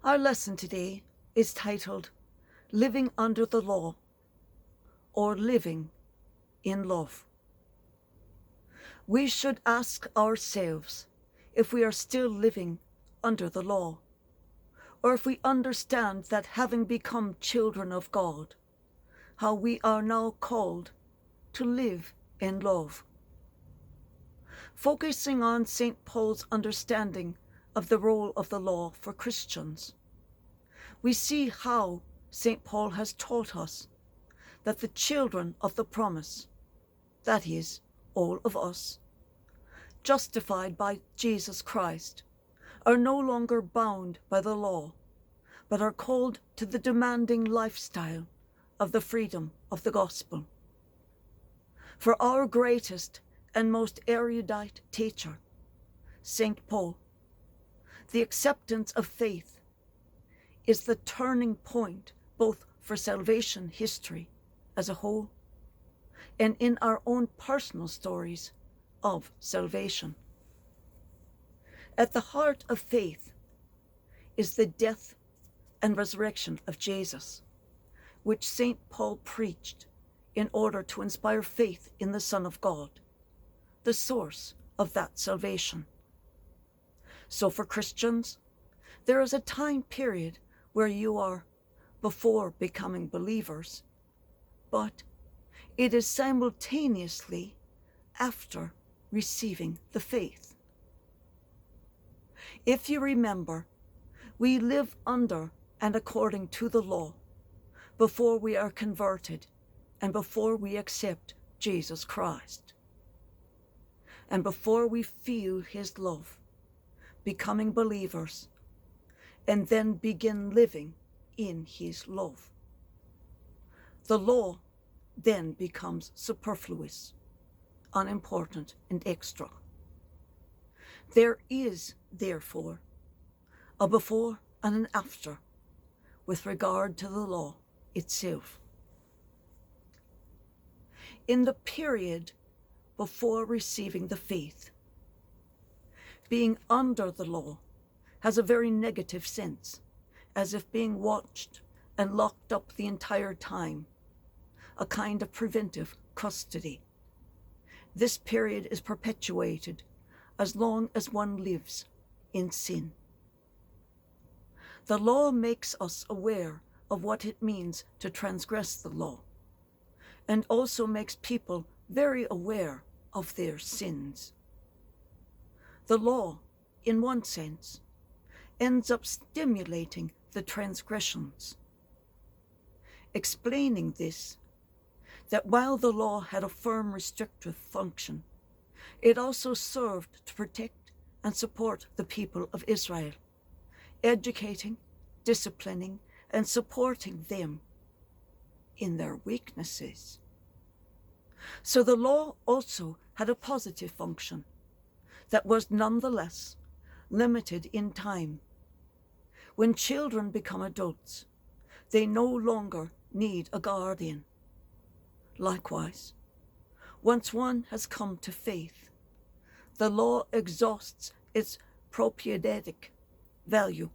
Our lesson today is titled Living Under the Law or Living in Love. We should ask ourselves if we are still living under the law, or if we understand that having become children of God, how we are now called to live in love. Focusing on St. Paul's understanding of the role of the law for Christians, we see how St. Paul has taught us that the children of the promise, that is, all of us, justified by Jesus Christ, are no longer bound by the law, but are called to the demanding lifestyle of the freedom of the gospel. For our greatest and most erudite teacher, St. Paul, the acceptance of faith is the turning point both for salvation history as a whole and in our own personal stories of salvation. At the heart of faith is the death and resurrection of Jesus, which St. Paul preached in order to inspire faith in the Son of God, the source of that salvation. So for Christians, there is a time period where you are before becoming believers, but it is simultaneously after receiving the faith. If you remember, we live under and according to the law before we are converted and before we accept Jesus Christ, and before we feel his love, becoming believers, and then begin living in his love. The law then becomes superfluous, unimportant, and extra. There is, therefore, a before and an after with regard to the law itself. In the period before receiving the faith, being under the law has a very negative sense, as if being watched and locked up the entire time, a kind of preventive custody. This period is perpetuated as long as one lives in sin. The law makes us aware of what it means to transgress the law, and also makes people very aware of their sins. The law, in one sense, ends up stimulating the transgressions. Explaining this, that while the law had a firm restrictive function, it also served to protect and support the people of Israel, educating, disciplining, and supporting them in their weaknesses. So the law also had a positive function that was nonetheless limited in time. When children become adults, they no longer need a guardian. Likewise, once one has come to faith, the law exhausts its propaedeutic value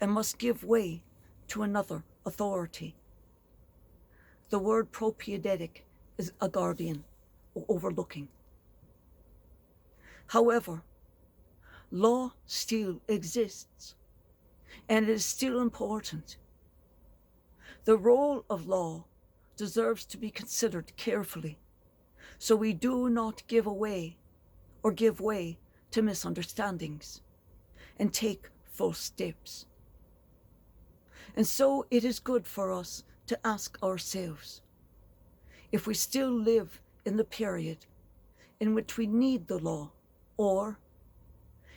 and must give way to another authority. The word propaedeutic is a guardian or overlooking. However, law still exists, and it is still important. The role of law deserves to be considered carefully, so we do not give way to misunderstandings and take false steps. And so it is good for us to ask ourselves if we still live in the period in which we need the law, or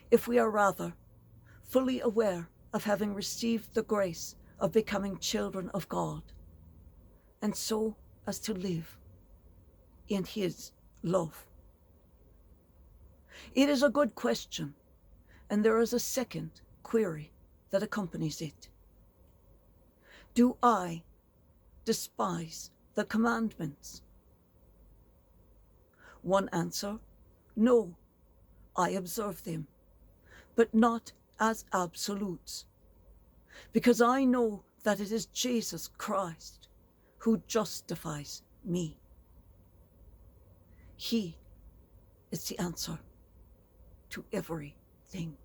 if we are rather fully aware of having received the grace of becoming children of God, and so as to live in his love. It is a good question, and there is a second query that accompanies it. Do I despise the commandments? One answer, no, I observe them, but not as absolutes. because I know that it is Jesus Christ who justifies me. He is the answer to everything.